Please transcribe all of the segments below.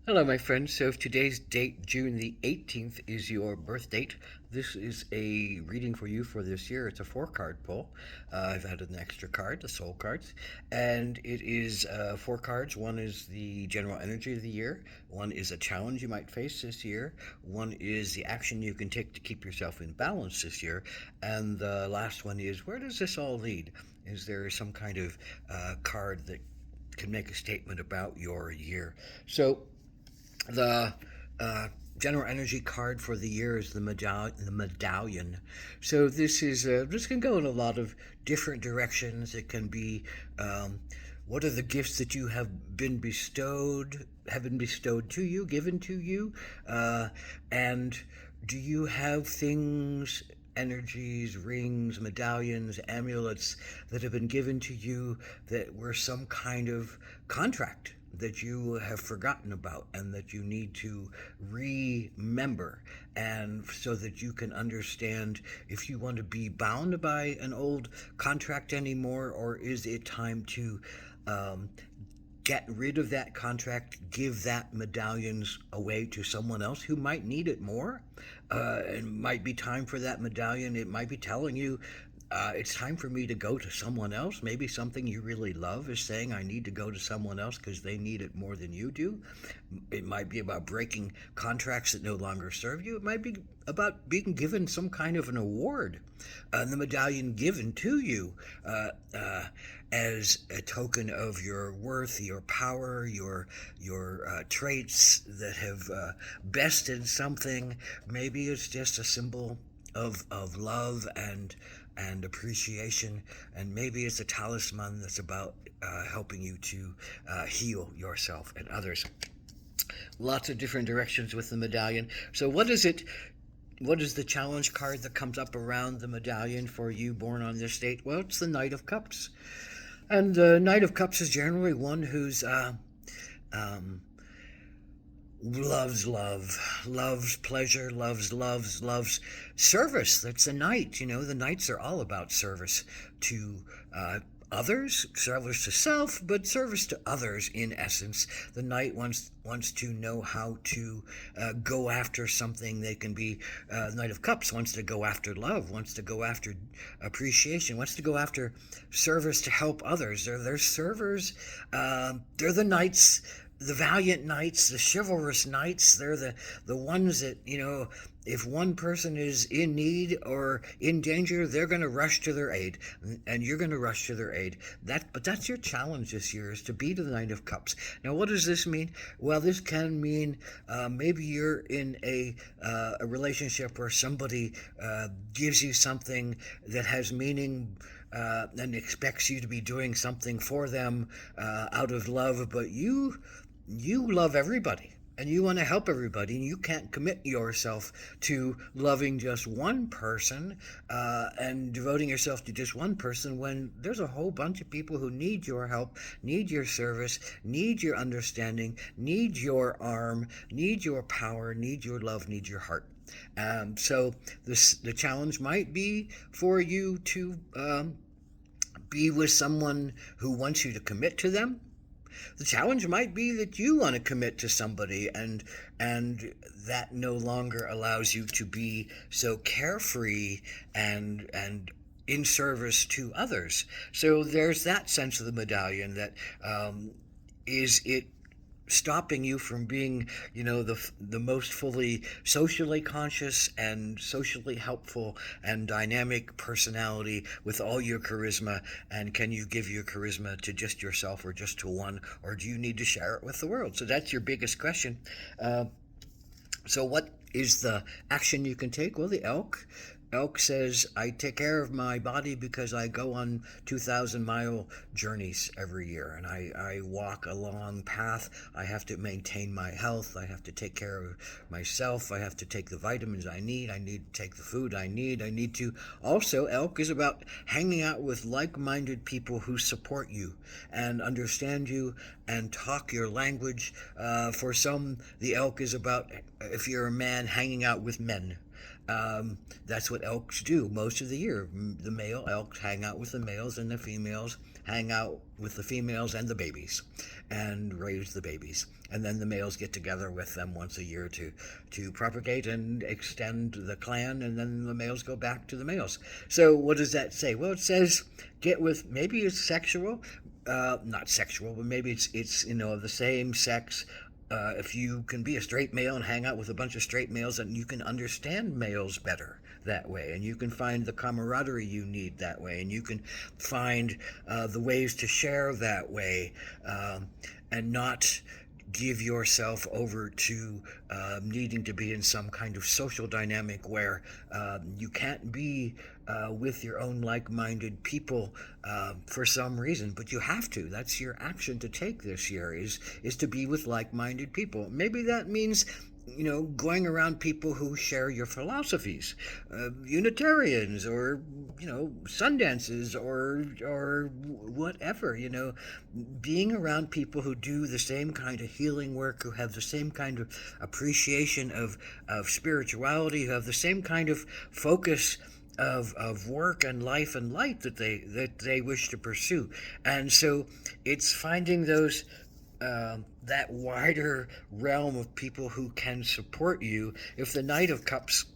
Hello, my friends. So, if today's date, June the 18th, is your birth date, this is a reading for you for this year. It's a four-card pull. I've added an extra card, the soul cards, and it is four cards. One is the general energy of the year, one is a challenge you might face this year, one is the action you can take to keep yourself in balance this year, and the last one is where does this all lead? Is there some kind of card that can make a statement about your year? So, the general energy card for the year is the medallion. So this can go in a lot of different directions. It can be what are the gifts that you have been bestowed to you, given to you, and do you have things, energies, rings, medallions, amulets that have been given to you that were some kind of contract that you have forgotten about and that you need to remember, and so that you can understand if you want to be bound by an old contract anymore, or is it time to um, get rid of that contract, give that medallions away to someone else who might need it more. It might be time for that medallion. It might be telling you, it's time for me to go to someone else. Maybe something you really love is saying, I need to go to someone else because they need it more than you do. It might be about breaking contracts that no longer serve you. It might be about being given some kind of an award, the medallion given to you as a token of your worth, your power, your traits that have bested something. Maybe it's just a symbol of love and appreciation, and maybe it's a talisman that's about helping you to heal yourself and others. Lots of different directions with the medallion. So, what is it? What is the challenge card that comes up around the medallion for you born on this date? Well, it's the Knight of Cups. And the Knight of Cups is generally one who's um, loves love, loves pleasure, loves service. That's the knight. You know, the knights are all about service to others, service to self, but service to others in essence. The knight wants to know how to go after something. They can be Knight of Cups wants to go after love, wants to go after appreciation, wants to go after service to help others. They're servers. They're the knights, the valiant knights, the chivalrous knights. They're the ones that, you know, if one person is in need or in danger, they're going to rush to their aid, and you're going to rush to their aid. But that's your challenge this year, is to be the Knight of Cups. Now, what does this mean? Well, this can mean maybe you're in a relationship where somebody gives you something that has meaning. And expects you to be doing something for them out of love, but you love everybody and you want to help everybody, and you can't commit yourself to loving just one person and devoting yourself to just one person when there's a whole bunch of people who need your help, need your service, need your understanding, need your arm, need your power, need your love, need your heart. So the challenge might be for you to be with someone who wants you to commit to them. The challenge might be that you want to commit to somebody, and that no longer allows you to be so carefree and in service to others. So there's that sense of the medallion that is it stopping you from being, you know, the most fully socially conscious and socially helpful and dynamic personality with all your charisma? And can you give your charisma to just yourself or just to one, or do you need to share it with the world? So that's your biggest question. So what is the action you can take? Well, the elk says, I take care of my body because I go on 2,000-mile journeys every year, and I walk a long path. I have to maintain my health. I have to take care of myself. I have to take the vitamins I need. I need to take the food I need. I need to also, elk is about hanging out with like-minded people who support you and understand you and talk your language. For some, the elk is about, if you're a man, hanging out with men. That's what elks do most of the year. The male elks hang out with the males, and the females hang out with the females and the babies and raise the babies. And then the males get together with them once a year to propagate and extend the clan, and then the males go back to the males. So what does that say? Well, it says get with, maybe it's sexual, not sexual, but maybe it's of the same sex. If you can be a straight male and hang out with a bunch of straight males, and you can understand males better that way, and you can find the camaraderie you need that way, and you can find the ways to share that way, and not give yourself over to needing to be in some kind of social dynamic where you can't be with your own like-minded people for some reason, but you have to. That's your action to take this year, is to be with like-minded people. Maybe that means going around people who share your philosophies, Unitarians, or Sundances, or whatever. Being around people who do the same kind of healing work, who have the same kind of appreciation of spirituality, who have the same kind of focus of work and life and light that they wish to pursue. And so it's finding those that wider realm of people who can support you. If the Knight of Cups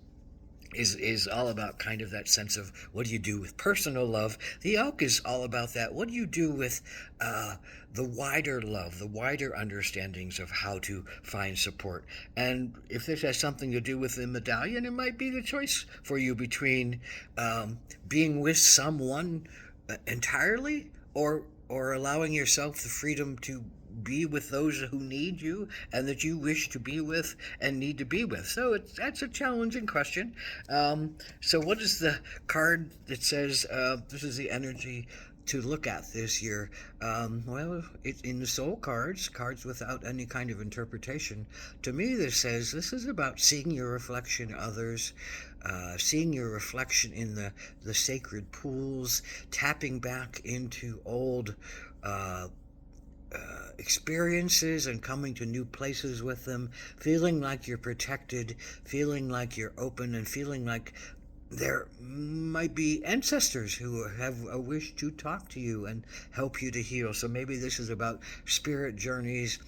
is all about kind of that sense of what do you do with personal love, the Elk is all about that. What do you do with the wider love, the wider understandings of how to find support? And if this has something to do with the medallion, it might be the choice for you between being with someone entirely, or allowing yourself the freedom to be with those who need you and that you wish to be with and need to be with. So that's a challenging question. So what is the card that says this is the energy to look at this year? Well, in the soul cards without any kind of interpretation, to me this says this is about seeing your reflection in others, seeing your reflection in the sacred pools, tapping back into old experiences and coming to new places with them, feeling like you're protected, feeling like you're open, and feeling like there might be ancestors who have a wish to talk to you and help you to heal. So maybe this is about spirit journeys,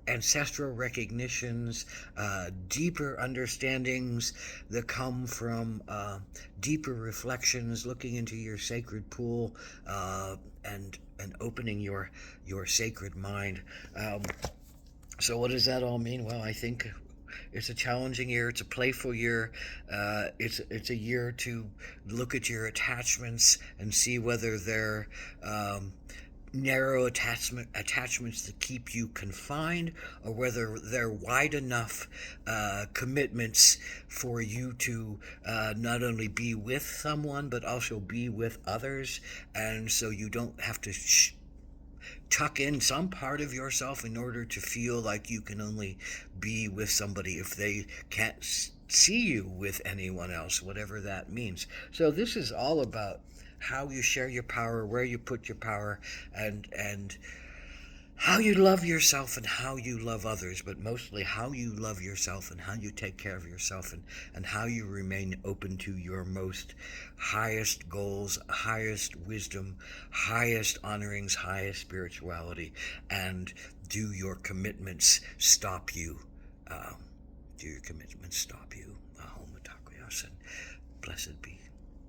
ancestral recognitions, deeper understandings that come from deeper reflections, looking into your sacred pool, and opening your sacred mind. So what does that all mean? Well, I think it's a challenging year. It's a playful year. It's a year to look at your attachments and see whether they're narrow attachments that keep you confined, or whether they're wide enough commitments for you to not only be with someone but also be with others, and so you don't have to tuck in some part of yourself in order to feel like you can only be with somebody if they can't see you with anyone else, whatever that means. So this is all about how you share your power, where you put your power, and how you love yourself and how you love others, but mostly how you love yourself and how you take care of yourself, and how you remain open to your most highest goals, highest wisdom, highest honorings, highest spirituality, and do your commitments stop you? Do your commitments stop you? Ahom Mitakuyasin. Blessed be.